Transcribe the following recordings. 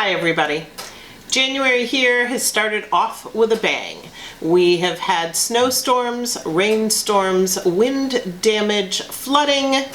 Hi everybody. January here has started off with a bang. We have had snowstorms, rainstorms, wind damage, flooding.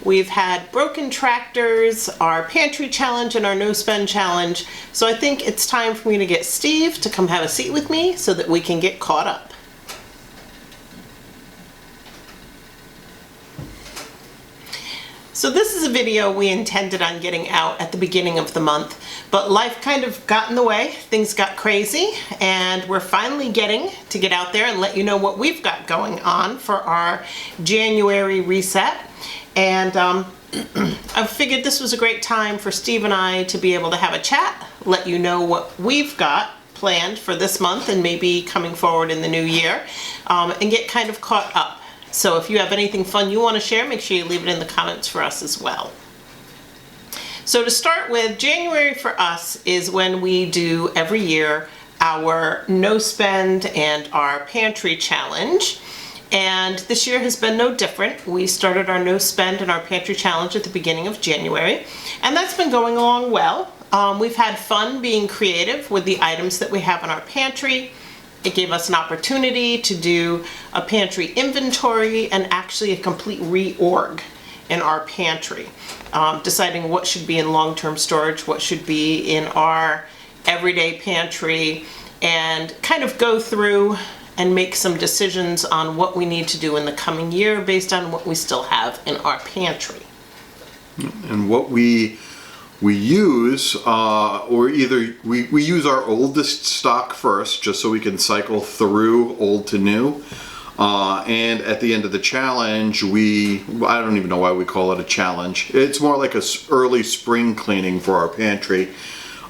We've had broken tractors, our pantry challenge and our no spend challenge. So I think it's time for me to get Steve to come have a seat with me so that we can get caught up. So this is a video we intended on getting out at the beginning of the month, but life kind of got in the way. Things got crazy, and we're finally getting to get out there and let you know what we've got going on for our January reset. And I figured this was a great time for Steve and I to be able to have a chat, let you know what we've got planned for this month and maybe coming forward in the new year, and get kind of caught up. So if you have anything fun you want to share, make sure you leave it in the comments for us as well. So to start with, January for us is when we do every year our no spend and our pantry challenge. And this year has been no different. We started our no spend and our pantry challenge at the beginning of January, and that's been going along well. We've had fun being creative with the items that we have in our pantry. It gave us an opportunity to do a pantry inventory and actually a complete reorg in our pantry, deciding what should be in long-term storage, what should be in our everyday pantry, and kind of go through and make some decisions on what we need to do in the coming year based on what we still have in our pantry. And what we use, or either we use our oldest stock first, just so we can cycle through old to new. And at the end of the challenge, I don't even know why we call it a challenge. It's more like a early spring cleaning for our pantry.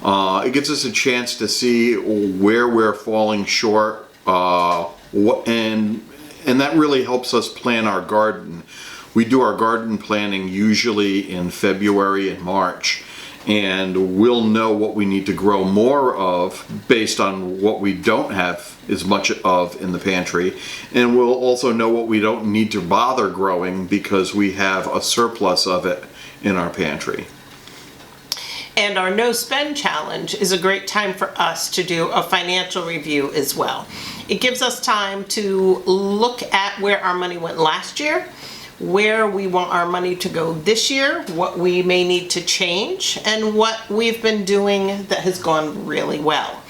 It gives us a chance to see where we're falling short, and that really helps us plan our garden. We do our garden planning usually in February and March, and we'll know what we need to grow more of based on what we don't have as much of in the pantry, and we'll also know what we don't need to bother growing because we have a surplus of it in our pantry. And our no spend challenge is a great time for us to do a financial review as well. It gives us time to look at where our money went last year, where we want our money to go this year, what we may need to change, and what we've been doing that has gone really well.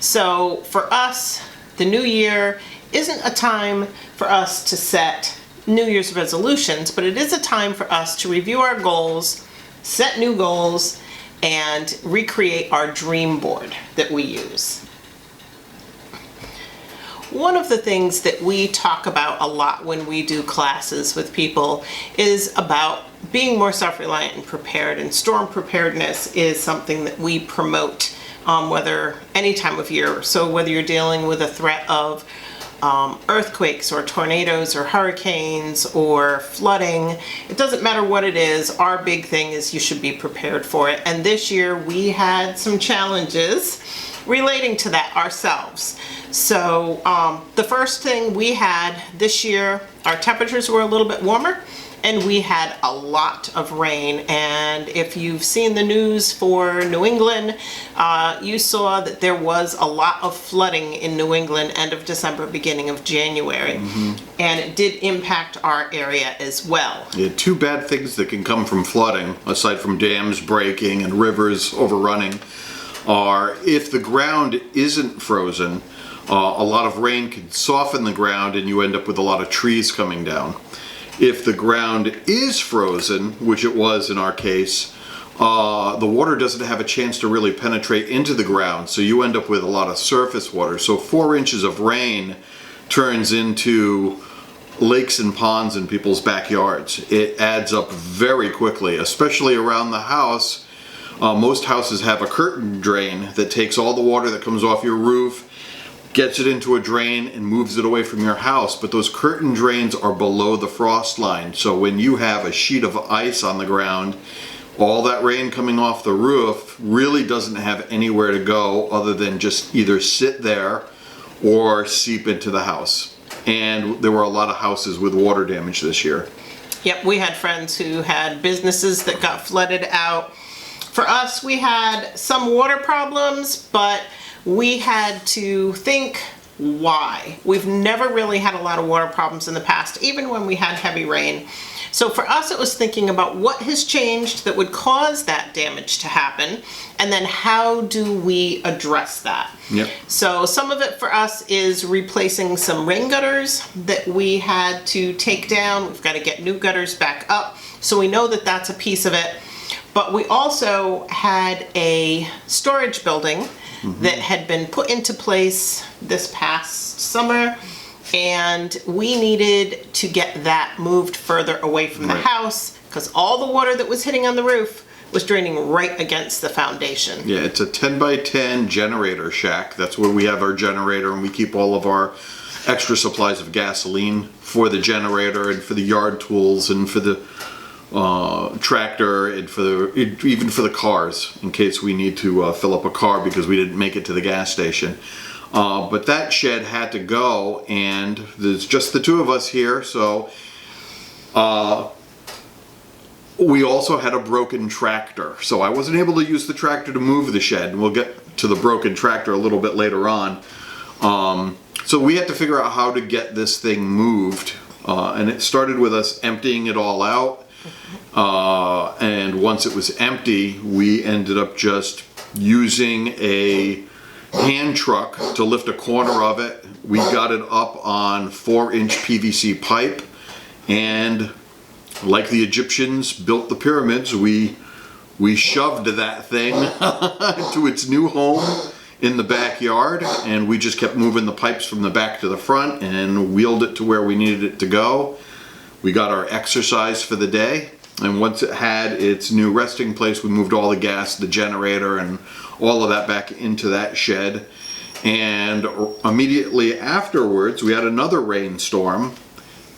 So for us, the new year isn't a time for us to set New Year's resolutions, but it is a time for us to review our goals, set new goals, and recreate our dream board that we use. One of the things that we talk about a lot when we do classes with people is about being more self-reliant and prepared, and storm preparedness is something that we promote whether any time of year. So whether you're dealing with a threat of earthquakes or tornadoes or hurricanes or flooding, it doesn't matter what it is, our big thing is you should be prepared for it. And this year we had some challenges relating to that ourselves. So the first thing we had this year, our temperatures were a little bit warmer and we had a lot of rain. And if you've seen the news for New England, you saw that there was a lot of flooding in New England end of December, beginning of January. And it did impact our area as well. Yeah, two bad things that can come from flooding, aside from dams breaking and rivers overrunning, are if the ground isn't frozen, a lot of rain can soften the ground and you end up with a lot of trees coming down. If the ground is frozen, which it was in our case, the water doesn't have a chance to really penetrate into the ground, so you end up with a lot of surface water. So 4 inches of rain turns into lakes and ponds in people's backyards. It adds up very quickly, especially around the house. Most houses have a curtain drain that takes all the water that comes off your roof, gets it into a drain and moves it away from your house, but those curtain drains are below the frost line. So when you have a sheet of ice on the ground, all that rain coming off the roof really doesn't have anywhere to go other than just either sit there or seep into the house. And there were a lot of houses with water damage this year. Yep, we had friends who had businesses that got flooded out. For us, we had some water problems, but we had to think why. We've never really had a lot of water problems in the past, even when we had heavy rain. So for us, it was thinking about what has changed that would cause that damage to happen, and then how do we address that? Yep. So some of it for us is replacing some rain gutters that we had to take down. We've got to get new gutters back up. So we know that that's a piece of it. But we also had a storage building that had been put into place this past summer, and we needed to get that moved further away from the house because all the water that was hitting on the roof was draining right against the foundation. Yeah, it's a 10 by 10 generator shack. That's where we have our generator, and we keep all of our extra supplies of gasoline for the generator and for the yard tools and for the tractor and even for the cars in case we need to fill up a car because we didn't make it to the gas station. But that shed had to go, and there's just the two of us here, so we also had a broken tractor. So I wasn't able to use the tractor to move the shed, and we'll get to the broken tractor a little bit later on. So we had to figure out how to get this thing moved, and it started with us emptying it all out. And once it was empty, we ended up just using a hand truck to lift a corner of it. We got it up on 4-inch PVC pipe, and like the Egyptians built the pyramids, we shoved that thing to its new home in the backyard, and we just kept moving the pipes from the back to the front and wheeled it to where we needed it to go. We got our exercise for the day, and once it had its new resting place, we moved all the gas, the generator, and all of that back into that shed. And immediately afterwards, we had another rainstorm,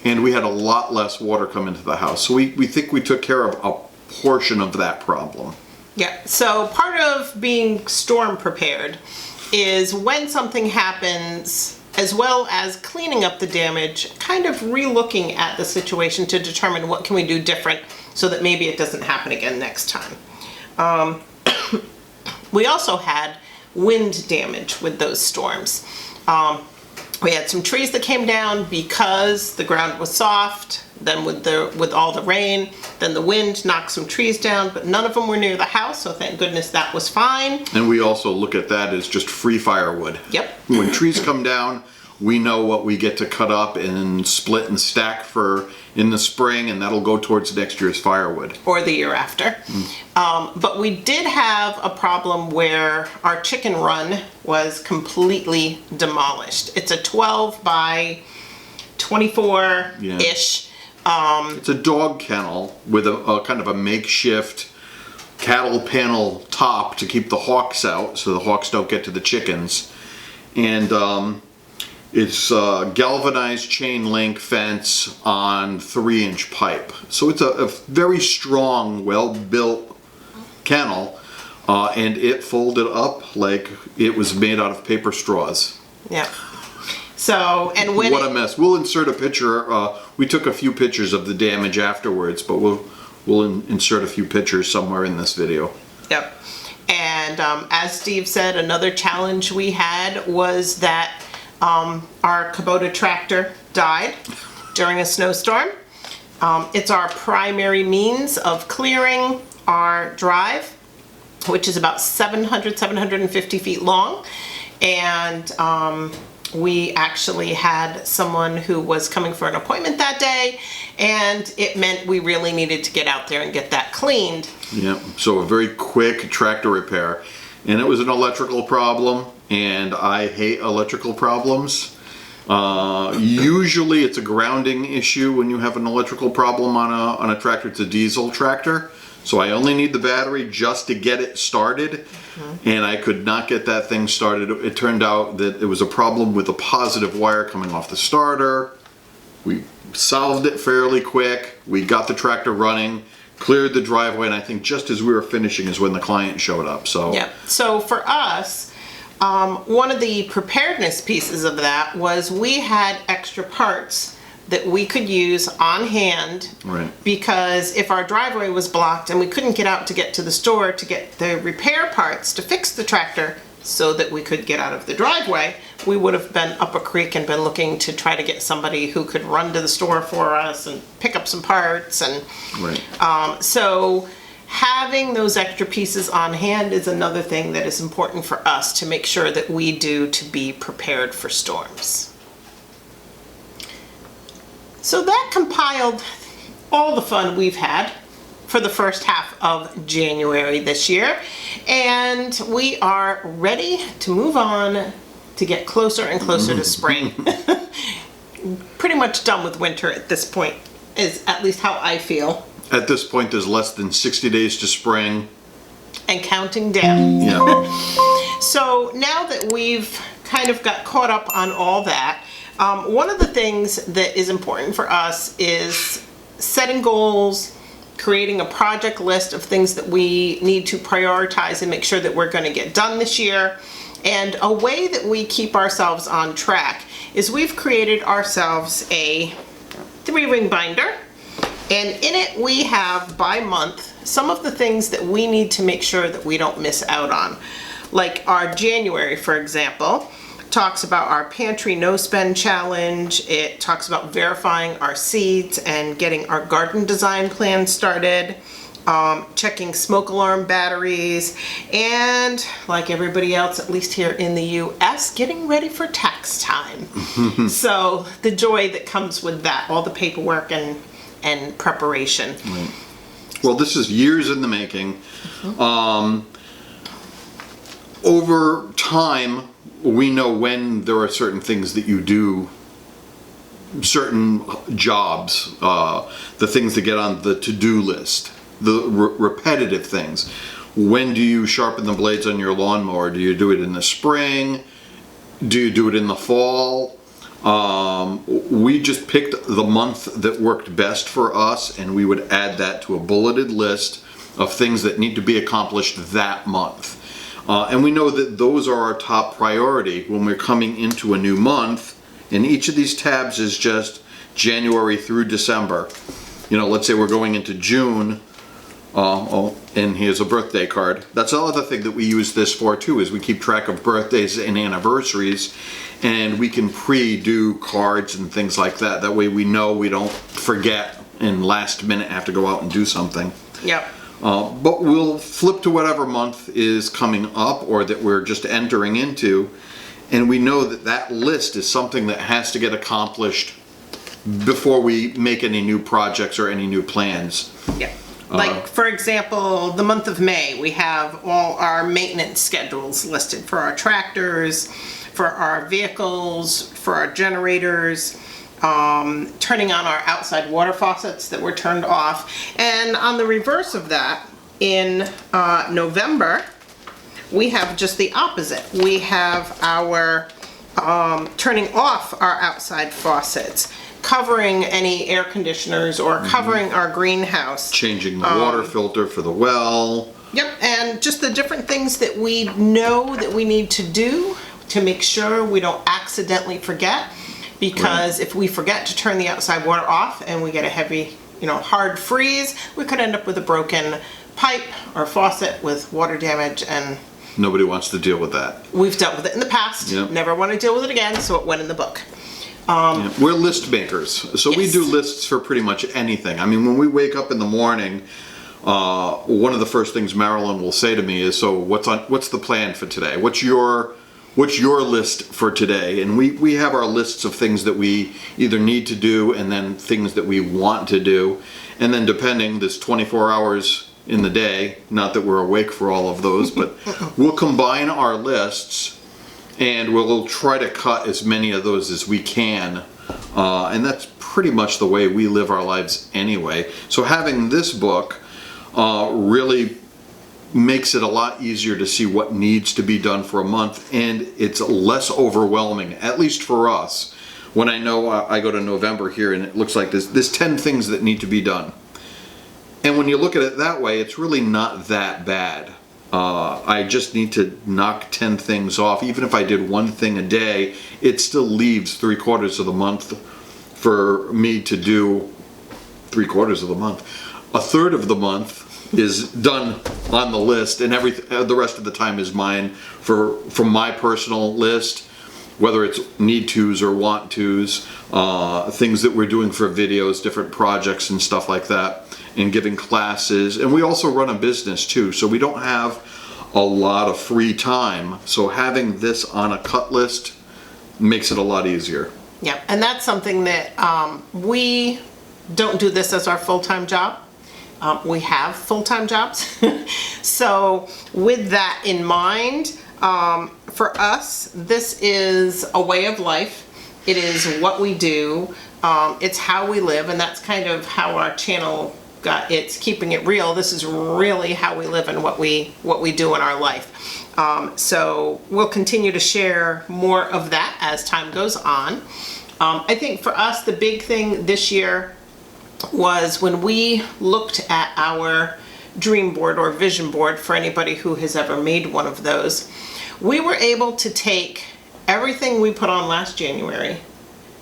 and we had a lot less water come into the house. So we think we took care of a portion of that problem. Yeah, so part of being storm prepared is when something happens, as well as cleaning up the damage, kind of re-looking at the situation to determine what can we do different so that maybe it doesn't happen again next time. We also had wind damage with those storms. We had some trees that came down because the ground was soft. Then with all the rain, then the wind knocked some trees down, but none of them were near the house, so thank goodness that was fine. And we also look at that as just free firewood. Yep. When trees come down, we know what we get to cut up and split and stack for in the spring, and that'll go towards next year's firewood. Or the year after. But we did have a problem where our chicken run was completely demolished. It's a 12 by 24-ish. It's a dog kennel with a kind of a makeshift cattle panel top to keep the hawks out so the hawks don't get to the chickens. And it's galvanized chain link fence on 3-inch pipe. So it's a very strong, well-built kennel, and it folded up like it was made out of paper straws. Yeah. So, and when what a mess. We'll insert a picture. We took a few pictures of the damage afterwards, but we'll insert a few pictures somewhere in this video. Yep. And as Steve said, another challenge we had was that our Kubota tractor died during a snowstorm. It's our primary means of clearing our drive, which is about 750 feet long. And we actually had someone who was coming for an appointment that day, and it meant we really needed to get out there and get that cleaned. Yeah, so a very quick tractor repair. And it was an electrical problem, and I hate electrical problems. Usually it's a grounding issue when you have an electrical problem on a tractor. It's a diesel tractor, so I only need the battery just to get it started. And I could not get that thing started. It turned out that it was a problem with a positive wire coming off the starter. We solved it fairly quick. We got the tractor running, cleared the driveway, and I think just as we were finishing is when the client showed up. So yeah. So for us, one of the preparedness pieces of that was we had extra parts that we could use on hand. Right. Because if our driveway was blocked and we couldn't get out to get to the store to get the repair parts to fix the tractor so that we could get out of the driveway, we would have been up a creek and been looking to try to get somebody who could run to the store for us and pick up some parts. And Right. so having those extra pieces on hand is another thing that is important for us to make sure that we do to be prepared for storms. So that compiled all the fun we've had for the first half of January this year, and we are ready to move on to get closer and closer to spring. Pretty much done with winter at this point, is at least how I feel. At this point, there's less than 60 days to spring. And counting down. Yeah. So now that we've kind of got caught up on all that, one of the things that is important for us is setting goals, creating a project list of things that we need to prioritize and make sure that we're going to get done this year. And a way that we keep ourselves on track is we've created ourselves a 3-ring binder. And in it we have, by month, some of the things that we need to make sure that we don't miss out on. Like our January, for example, talks about our pantry no spend challenge. It talks about verifying our seeds and getting our garden design plan started, checking smoke alarm batteries, and like everybody else, at least here in the US, getting ready for tax time. So the joy that comes with that, all the paperwork and preparation. Right. Well, this is years in the making. Over time, we know when there are certain things that you do, certain jobs, the things that get on the to-do list, the repetitive things. When do you sharpen the blades on your lawnmower? Do you do it in the spring? Do you do it in the fall? We just picked the month that worked best for us, and we would add that to a bulleted list of things that need to be accomplished that month. And we know that those are our top priority when we're coming into a new month, and each of these tabs is just January through December. You know, let's say we're going into June, and here's a birthday card. That's another thing that we use this for too, is we keep track of birthdays and anniversaries, and we can pre-do cards and things like that. That way we know we don't forget and last minute have to go out and do something. Yep. But we'll flip to whatever month is coming up or that we're just entering into, and we know that that list is something that has to get accomplished before we make any new projects or any new plans. Yeah. Like, for example, the month of May, we have all our maintenance schedules listed for our tractors, for our vehicles, for our generators, turning on our outside water faucets that were turned off. And on the reverse of that, in November, we have just the opposite. We have our turning off our outside faucets, covering any air conditioners, or covering our greenhouse. Changing the water filter for the well. Yep, and just the different things that we know that we need to do to make sure we don't accidentally forget. Because if we forget to turn the outside water off and we get a heavy, hard freeze, we could end up with a broken pipe or faucet with water damage, and nobody wants to deal with that. We've dealt with it in the past. Yep. Never want to deal with it again, so it went in the book. Yeah, we're list makers, so we Yes. do lists for pretty much anything. I mean, when we wake up in the morning, one of the first things Marilyn will say to me is, "So what's the plan for today? What's your list for today?" And we have our lists of things that we either need to do and then things that we want to do, and then depending, there's 24 hours in the day. Not that we're awake for all of those, but we'll combine our lists. And we'll try to cut as many of those as we can. And that's pretty much the way we live our lives anyway. So having this book really makes it a lot easier to see what needs to be done for a month. And it's less overwhelming, at least for us. When I know I go to November here and it looks like there's 10 things that need to be done. And when you look at it that way, it's really not that bad. I just need to knock 10 things off. Even if I did one thing a day, it still leaves 3/4 of the month for me to do 3/4 of the month. A third of the month is done on the list, and the rest of the time is mine from my personal list, whether it's need tos or want tos, things that we're doing for videos, different projects and stuff like that, and giving classes. And we also run a business too, so we don't have a lot of free time. So having this on a cut list makes it a lot easier. Yeah, and that's something that we don't do this as our full-time job. We have full-time jobs. So with that in mind, for us, this is a way of life. It is what we do. It's how we live, and that's kind of how our channel got its Keeping It Real. This is really how we live and what we do in our life. So we'll continue to share more of that as time goes on. I think for us, the big thing this year was when we looked at our dream board or vision board, for anybody who has ever made one of those, we were able to take everything we put on last January,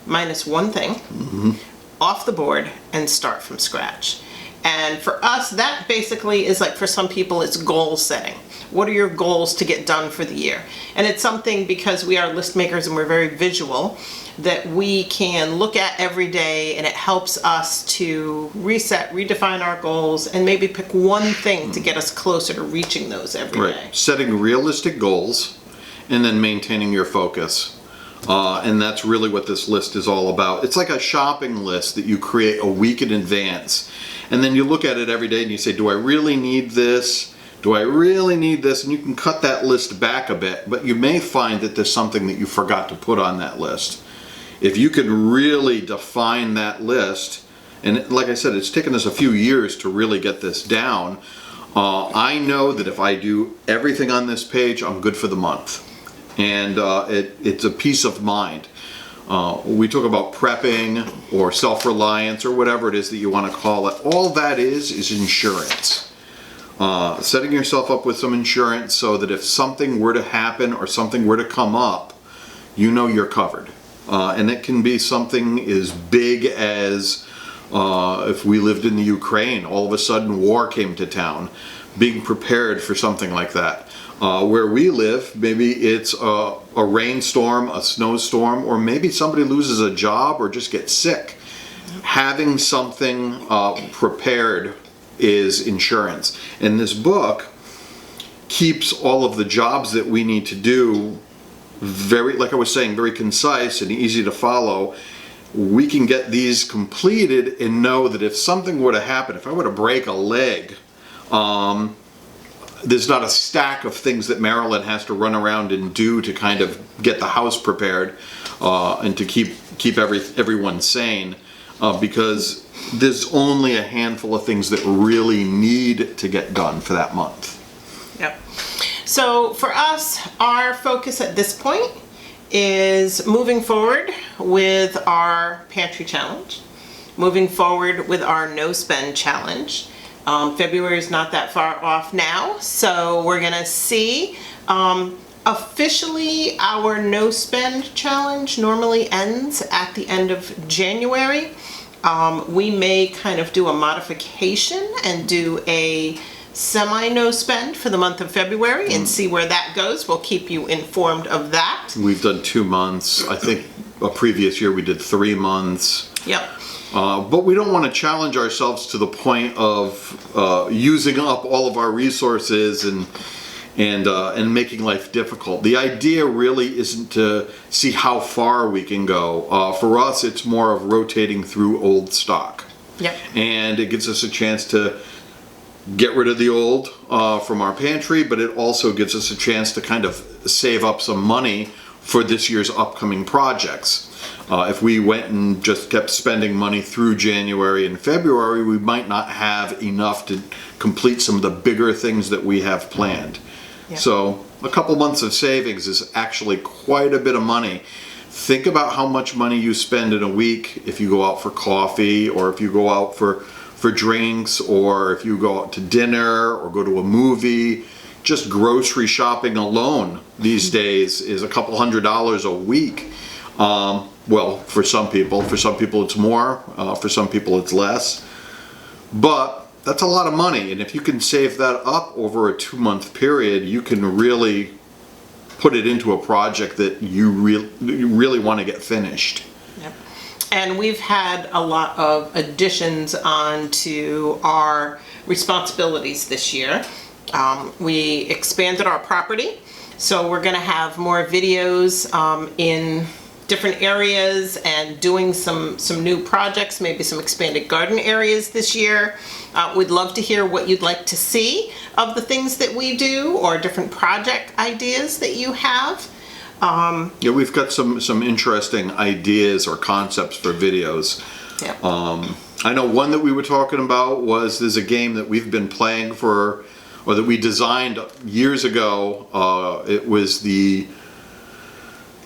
minus one thing, off the board and start from scratch. And for us, that basically is like, for some people, it's goal setting. What are your goals to get done for the year? And it's something, because we are list makers and we're very visual, that we can look at every day, and it helps us to reset, redefine our goals, and maybe pick one thing to get us closer to reaching those every day. Setting realistic goals and then maintaining your focus. And that's really what this list is all about. It's like a shopping list that you create a week in advance. And then you look at it every day and you say, do I really need this? Do I really need this? And you can cut that list back a bit, but you may find that there's something that you forgot to put on that list. If you can really define that list, and like I said, it's taken us a few years to really get this down. I know that if I do everything on this page, I'm good for the month. And it's a peace of mind. We talk about prepping or self-reliance or whatever it is that you want to call it. All that is insurance. Setting yourself up with some insurance so that if something were to happen or something were to come up, you know you're covered. And it can be something as big as if we lived in the Ukraine, all of a sudden war came to town, being prepared for something like that. Where we live, maybe it's a rainstorm, a snowstorm, or maybe somebody loses a job or just gets sick. Having something prepared is insurance. And this book keeps all of the jobs that we need to do very, like I was saying, very concise and easy to follow. We can get these completed and know that if something were to happen, if I were to break a leg, there's not a stack of things that Marilyn has to run around and do to kind of get the house prepared and to keep everyone sane, because there's only a handful of things that really need to get done for that month. Yep. So for us, our focus at this point is moving forward with our pantry challenge, moving forward with our no spend challenge. February is not that far off now, so we're gonna see. Officially, our no spend challenge normally ends at the end of January. We may kind of do a modification and do a semi no spend for the month of February and see where that goes. We'll keep you informed of that. We've done 2 months. I think a previous year we did 3 months. Yep. But we don't want to challenge ourselves to the point of using up all of our resources and making life difficult. The idea really isn't to see how far we can go. For us, it's more of rotating through old stock. Yep. And it gives us a chance to get rid of the old from our pantry, but it also gives us a chance to kind of save up some money for this year's upcoming projects. If we went and just kept spending money through January and February, we might not have enough to complete some of the bigger things that we have planned. Yeah. So a couple months of savings is actually quite a bit of money. Think about how much money you spend in a week if you go out for coffee, or if you go out for drinks, or if you go out to dinner or go to a movie. Just grocery shopping alone these days is a couple $100s a week. Well, for some people it's more, for some people it's less. But that's a lot of money, and if you can save that up over a 2-month period, you can really put it into a project that you really want to get finished. Yep. And we've had a lot of additions onto our responsibilities this year. We expanded our property, so we're going to have more videos in different areas and doing some new projects, maybe some expanded garden areas this year. We'd love to hear what you'd like to see of the things that we do, or different project ideas that you have. Yeah, we've got some interesting ideas or concepts for videos. Yep. I know one that we were talking about was, there's a game that we've been playing or that we designed years ago. It was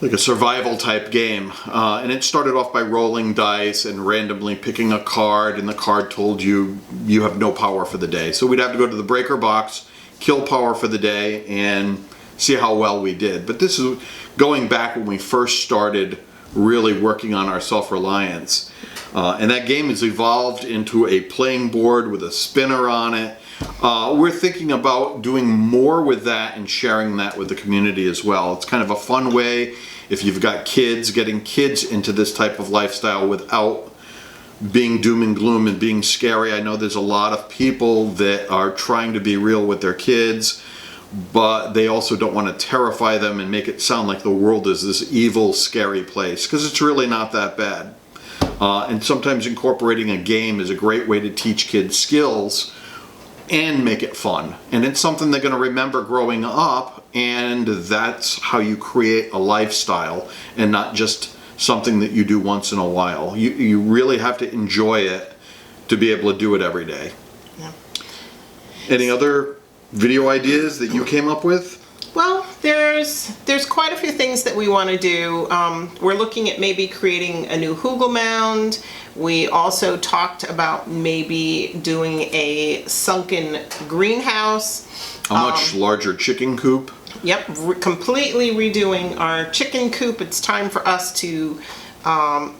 like a survival type game, and it started off by rolling dice and randomly picking a card, and the card told you you have no power for the day. So we'd have to go to the breaker box, kill power for the day, and see how well we did. But this is going back when we first started really working on our self-reliance, and that game has evolved into a playing board with a spinner on it. We're thinking about doing more with that and sharing that with the community as well. It's kind of a fun way, if you've got kids, getting kids into this type of lifestyle without being doom and gloom and being scary. I know there's a lot of people that are trying to be real with their kids, but they also don't want to terrify them and make it sound like the world is this evil, scary place, because it's really not that bad. And sometimes incorporating a game is a great way to teach kids skills and make it fun. And it's something they're going to remember growing up, and that's how you create a lifestyle and not just something that you do once in a while. You really have to enjoy it to be able to do it every day. Yeah. Any other video ideas that you came up with? Well, there's quite a few things that we want to do. We're looking at maybe creating a new hugel mound. We also talked about maybe doing a sunken greenhouse. A much larger chicken coop. Yep, completely redoing our chicken coop. It's time for us to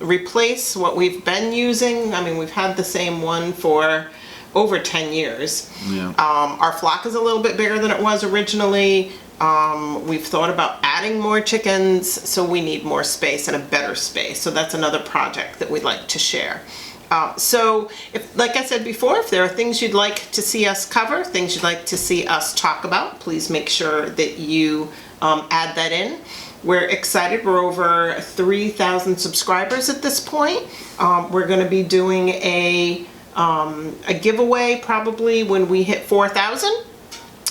replace what we've been using. I mean, we've had the same one for over 10 years. Yeah. Our flock is a little bit bigger than it was originally. We've thought about adding more chickens, so we need more space and a better space. So that's another project that we'd like to share. So, like I said before, if there are things you'd like to see us cover, things you'd like to see us talk about, please make sure that you add that in. We're excited. We're over 3,000 subscribers at this point. We're going to be doing a giveaway probably when we hit 4,000.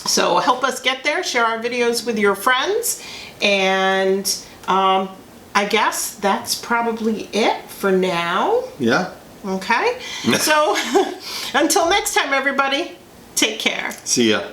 So help us get there. Share our videos with your friends, and I guess that's probably it for now. Yeah. Okay. So until next time, everybody, take care. See ya.